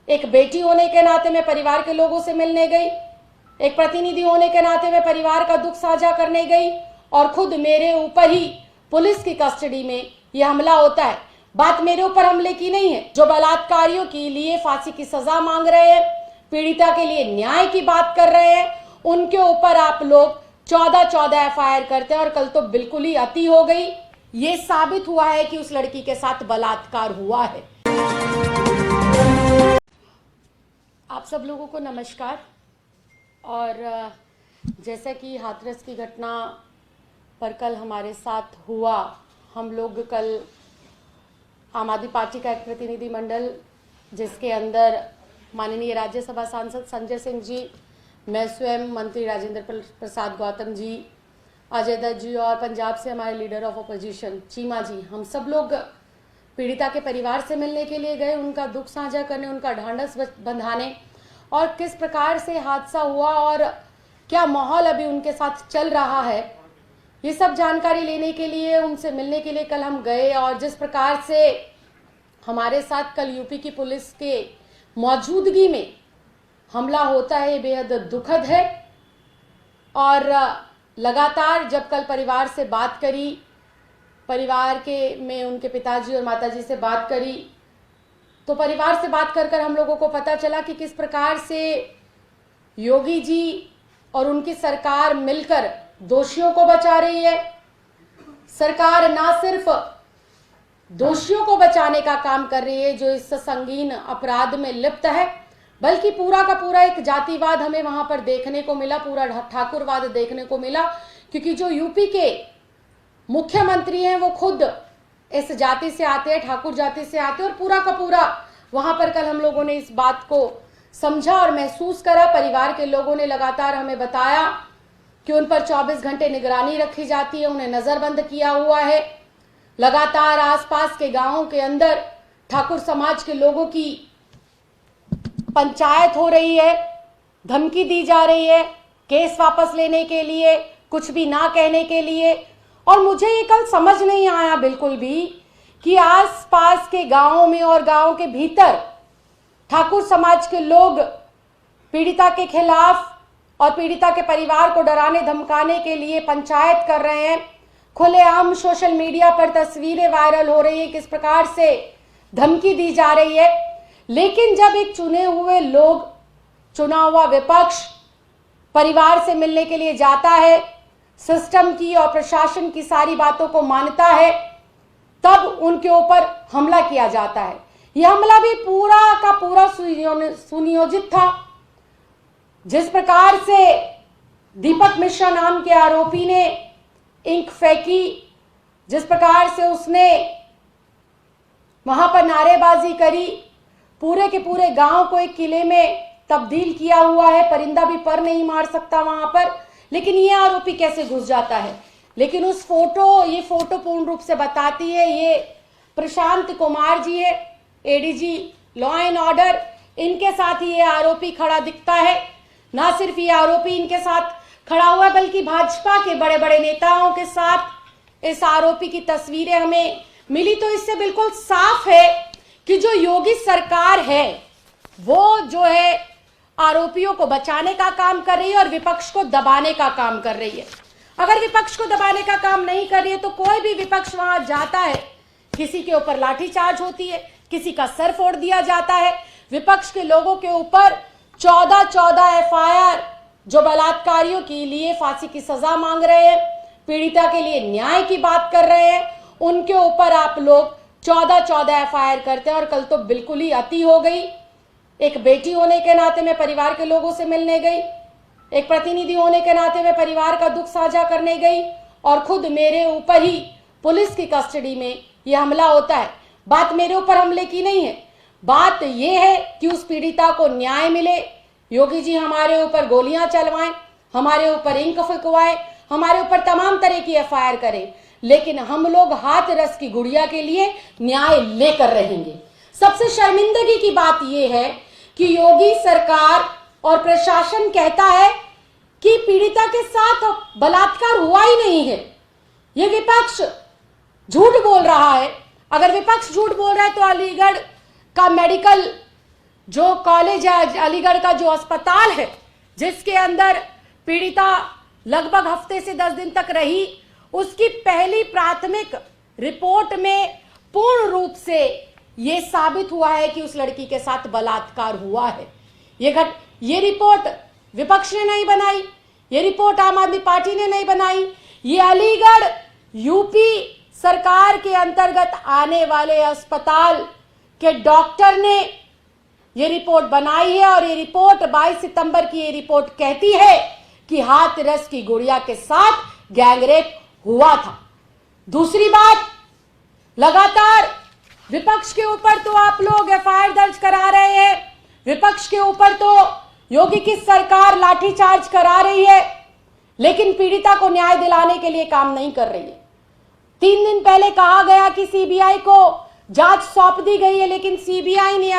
एक बेटी होने के नाते मैं परिवार के लोगों से मिलने गई, एक प्रतिनिधि होने के नाते मैं परिवार का दुख साझा करने गई और खुद मेरे ऊपर ही पुलिस की कस्टडी में यह हमला होता है। बात मेरे ऊपर हमले की नहीं है। जो बलात्कारियों के लिए फांसी की सजा मांग रहे हैं, पीड़िता के लिए न्याय की बात कर रहे हैं, उनके ऊपर आप लोग 14 एफआईआर करते हैं और कल तो बिल्कुल ही अति हो गई। ये साबित हुआ है कि उस लड़की के साथ बलात्कार हुआ है। आप सब लोगों को नमस्कार। और जैसा कि हाथरस की घटना पर कल हमारे साथ हुआ, हम लोग कल आम आदमी पार्टी का एक प्रतिनिधिमंडल, जिसके अंदर माननीय राज्यसभा सांसद संजय सिंह जी, मैं स्वयं मंत्री राजेंद्र प्रसाद गौतम जी, अजय दत्त जी और पंजाब से हमारे लीडर ऑफ अपोजिशन चीमा जी, हम सब लोग पीड़िता के परिवार से मिलने के लिए गए, उनका दुख साझा करने, उनका ढांढस बंधाने और किस प्रकार से हादसा हुआ और क्या माहौल अभी उनके साथ चल रहा है, ये सब जानकारी लेने के लिए, उनसे मिलने के लिए कल हम गए। और जिस प्रकार से हमारे साथ कल यूपी की पुलिस के मौजूदगी में हमला होता है, ये बेहद दुखद है। और लगातार जब कल परिवार से बात करी, परिवार के में उनके पिताजी और माताजी से बात करी, तो परिवार से बात कर हम लोगों को पता चला कि किस प्रकार से योगी जी और उनकी सरकार मिलकर दोषियों को बचा रही है। सरकार ना सिर्फ दोषियों को बचाने का काम कर रही है जो इस संगीन अपराध में लिप्त है, बल्कि पूरा का पूरा एक जातिवाद हमें वहां पर देखने को मिला, पूरा ठाकुरवाद देखने को मिला, क्योंकि जो यूपी के मुख्यमंत्री हैं वो खुद इस जाति से आते हैं, ठाकुर जाति से आते हैं। और पूरा का पूरा वहां पर कल हम लोगों ने इस बात को समझा और महसूस करा। परिवार के लोगों ने लगातार हमें बताया कि उन पर 24 घंटे निगरानी रखी जाती है, उन्हें नजरबंद किया हुआ है। लगातार आसपास के गांवों के अंदर ठाकुर समाज के लोगों की पंचायत हो रही है, धमकी दी जा रही है केस वापस लेने के लिए, कुछ भी ना कहने के लिए। और मुझे ये कल समझ नहीं आया बिल्कुल भी कि आसपास के गांवों में और गांव के भीतर ठाकुर समाज के लोग पीड़िता के खिलाफ और पीड़िता के परिवार को डराने धमकाने के लिए पंचायत कर रहे हैं। खुलेआम सोशल मीडिया पर तस्वीरें वायरल हो रही है, किस प्रकार से धमकी दी जा रही है। लेकिन जब एक चुने हुए लोग, चुना हुआ विपक्ष परिवार से मिलने के लिए जाता है, सिस्टम की और प्रशासन की सारी बातों को मानता है, तब उनके ऊपर हमला किया जाता है। यह हमला भी पूरा का पूरा सुनियोजित था। जिस प्रकार से दीपक मिश्रा नाम के आरोपी ने इंक फेंकी, जिस प्रकार से उसने वहां पर नारेबाजी करी, पूरे के पूरे गांव को एक किले में तब्दील किया हुआ है, परिंदा भी पर नहीं मार सकता वहां पर। लेकिन ये आरोपी कैसे घुस जाता है। लेकिन उस ये फोटो पूर्ण रूप से बताती है, ये प्रशांत कुमार जी है, एडीजी लॉ एंड ऑर्डर, इनके साथ ही ये आरोपी खड़ा दिखता है। ना सिर्फ ये आरोपी इनके साथ खड़ा हुआ, बल्कि भाजपा के बड़े बड़े नेताओं के साथ इस आरोपी की तस्वीरें हमें मिली। तो इससे बिल्कुल साफ है कि जो योगी सरकार है वो जो है आरोपियों को बचाने का काम कर रही है और विपक्ष को दबाने का काम कर रही है। अगर विपक्ष को दबाने का काम नहीं कर रही है तो कोई भी विपक्ष वहां जाता है, किसी के ऊपर लाठीचार्ज होती है, किसी का सर फोड़ दिया जाता है। विपक्ष के लोगों के ऊपर 14 एफआईआर, जो बलात्कारियों के लिए फांसी की सजा मांग रहे हैं, पीड़िता के लिए न्याय की बात कर रहे हैं, उनके ऊपर आप लोग 14 एफआईआर करते हैं और कल तो बिल्कुल ही अति हो गई। एक बेटी होने के नाते मैं परिवार के लोगों से मिलने गई, एक प्रतिनिधि होने के नाते मैं परिवार का दुख साझा करने गई और खुद मेरे ऊपर ही पुलिस की कस्टडी में यह हमला होता है। बात मेरे ऊपर हमले की नहीं है, बात यह है कि उस पीड़िता को न्याय मिले। योगी जी हमारे ऊपर गोलियां चलवाएं, हमारे ऊपर इंक फुकवाएं, हमारे ऊपर तमाम तरह की एफआईआर करें, लेकिन हम लोग हाथरस की गुड़िया के लिए न्याय लेकर रहेंगे। सबसे शर्मिंदगी की बात यह है कि योगी सरकार और प्रशासन कहता है कि पीड़िता के साथ बलात्कार हुआ ही नहीं है। यह विपक्ष झूठ बोल रहा है। अगर विपक्ष झूठ बोल रहा है तो अलीगढ़ का मेडिकल जो कॉलेज है, अलीगढ़ का जो अस्पताल है, जिसके अंदर पीड़िता लगभग हफ्ते से 10 दिन तक रही, उसकी पहली प्राथमिक रिपोर्ट में पूर्ण रूप से यह साबित हुआ है कि उस लड़की के साथ बलात्कार हुआ है। ये रिपोर्ट विपक्ष ने नहीं बनाई, ये रिपोर्ट आम आदमी पार्टी ने नहीं बनाई, ये अलीगढ़ यूपी सरकार के अंतर्गत आने वाले अस्पताल के डॉक्टर ने ये रिपोर्ट बनाई है। और ये रिपोर्ट 22 सितंबर की ये रिपोर्ट कहती है कि हाथरस की गुड़िया के साथ गैंगरेप हुआ था। दूसरी बात, लगातार विपक्ष के ऊपर तो आप लोग एफआईआर दर्ज करा रहे हैं, विपक्ष के ऊपर तो योगी की सरकार लाठीचार्ज करा रही है, लेकिन पीड़िता को न्याय दिलाने के लिए काम नहीं कर रही है। 3 दिन पहले कहा गया कि सीबीआई को जांच सौंप दी गई है, लेकिन सीबीआई ने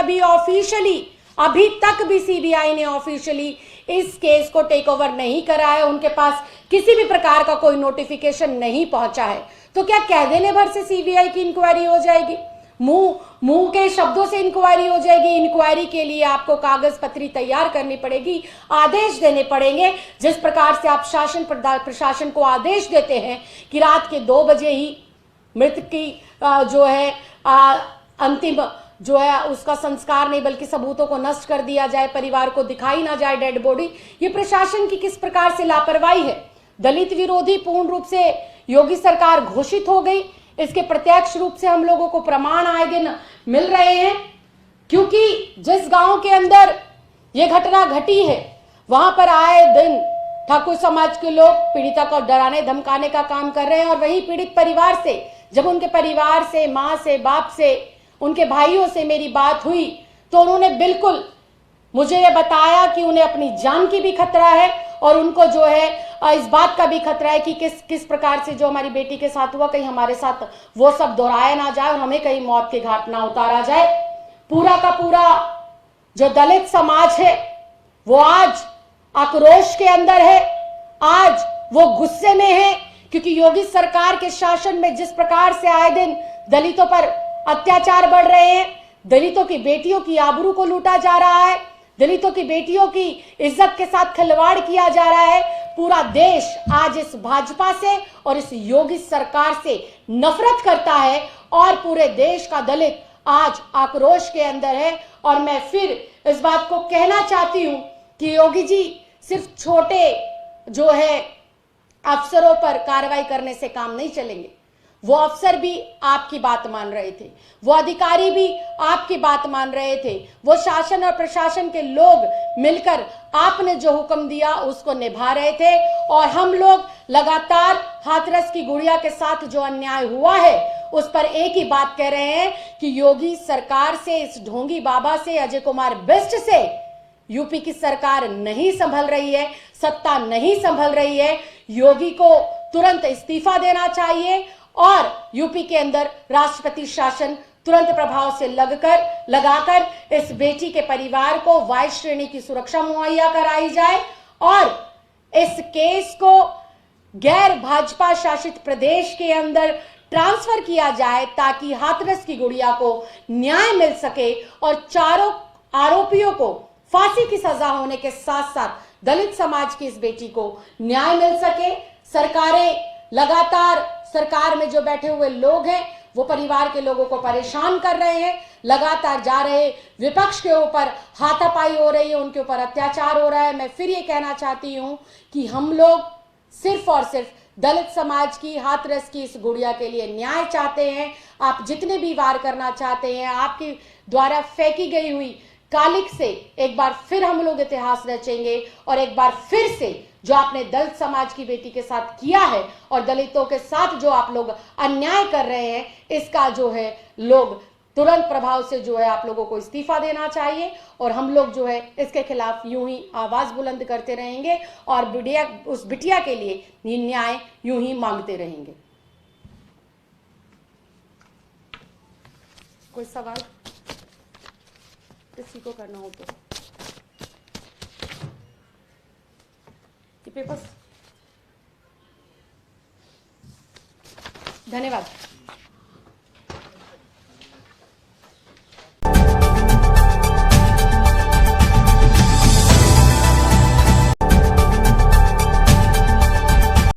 अभी तक भी सीबीआई ने ऑफिशियली इस केस को टेक ओवर नहीं करा है। उनके पास किसी भी प्रकार का कोई नोटिफिकेशन नहीं पहुंचा है। तो क्या कह देने भर से सीबीआई की इंक्वायरी हो जाएगी? मुंह के शब्दों से इंक्वायरी हो जाएगी? इंक्वायरी के लिए आपको कागज पत्री तैयार करनी पड़ेगी, आदेश देने पड़ेंगे। जिस प्रकार से आप शासन प्रशासन को आदेश देते हैं कि रात के 2 बजे ही मृत की जो है अंतिम जो है उसका संस्कार नहीं बल्कि सबूतों को नष्ट कर दिया जाए, परिवार को दिखाई ना जाए डेड बॉडी, ये प्रशासन की किस प्रकार से लापरवाही है। दलित विरोधी पूर्ण रूप से योगी सरकार घोषित हो गई। इसके प्रत्यक्ष रूप से हम लोगों को प्रमाण आए दिन मिल रहे हैं, क्योंकि जिस गांव के अंदर ये घटना घटी है वहां पर आए दिन ठाकुर समाज के लोग पीड़िता को डराने धमकाने का काम कर रहे हैं। और वही पीड़ित परिवार से जब उनके परिवार से, माँ से, बाप से, उनके भाइयों से मेरी बात हुई तो उन्होंने बिल्कुल मुझे ये बताया कि उन्हें अपनी जान की भी खतरा है और उनको जो है इस बात का भी खतरा है कि किस प्रकार से जो हमारी बेटी के साथ हुआ, कहीं हमारे साथ वो सब दोहराया ना जाए और हमें कहीं मौत के घाट ना उतारा जाए। पूरा का पूरा जो दलित समाज है वो आज आक्रोश के अंदर है, आज वो गुस्से में है, क्योंकि योगी सरकार के शासन में जिस प्रकार से आए दिन दलितों पर अत्याचार बढ़ रहे हैं, दलितों की बेटियों की आबरू को लूटा जा रहा है, दलितों की बेटियों की इज्जत के साथ खिलवाड़ किया जा रहा है। पूरा देश आज इस भाजपा से और इस योगी सरकार से नफरत करता है और पूरे देश का दलित आज आक्रोश के अंदर है। और मैं फिर इस बात को कहना चाहती हूं कि योगी जी सिर्फ छोटे जो है अफसरों पर कार्रवाई करने से काम नहीं चलेंगे। वो अफसर भी आपकी बात मान रहे थे, वो अधिकारी भी आपकी बात मान रहे थे, वो शासन और प्रशासन के लोग मिलकर आपने जो हुक्म दिया उसको निभा रहे थे। और हम लोग लगातार हाथरस की गुड़िया के साथ जो अन्याय हुआ है उस पर एक ही बात कह रहे हैं कि योगी सरकार से, इस ढोंगी बाबा से, अजय कुमार बिष्ट से यूपी की सरकार नहीं संभल रही है, सत्ता नहीं संभल रही है। योगी को तुरंत इस्तीफा देना चाहिए और यूपी के अंदर राष्ट्रपति शासन तुरंत प्रभाव से लगाकर इस बेटी के परिवार को वाई श्रेणी की सुरक्षा मुहैया कराई जाए और इस केस को गैर भाजपा शासित प्रदेश के अंदर ट्रांसफर किया जाए ताकि हाथरस की गुड़िया को न्याय मिल सके और चारों आरोपियों को फांसी की सजा होने के साथ साथ दलित समाज की इस बेटी को न्याय मिल सके। सरकारें लगातार, सरकार में जो बैठे हुए लोग हैं वो परिवार के लोगों को परेशान कर रहे हैं, लगातार जा रहे विपक्ष के ऊपर हाथापाई हो रही है, उनके ऊपर अत्याचार हो रहा है। मैं फिर ये कहना चाहती हूं कि हम लोग सिर्फ और सिर्फ दलित समाज की, हाथरस की इस गुड़िया के लिए न्याय चाहते हैं। आप जितने भी वार करना चाहते हैं, आपके द्वारा फेंकी गई हुई कालिक से एक बार फिर हम लोग इतिहास रचेंगे और एक बार फिर से जो आपने दलित समाज की बेटी के साथ किया है और दलितों के साथ जो आप लोग अन्याय कर रहे हैं, इसका जो है लोग तुरंत प्रभाव से जो है आप लोगों को इस्तीफा देना चाहिए। और हम लोग जो है इसके खिलाफ यूं ही आवाज बुलंद करते रहेंगे और उस बिटिया के लिए न्याय यूं ही मांगते रहेंगे। कोई सवाल किसी को करना हो तो पेपर्स। धन्यवाद।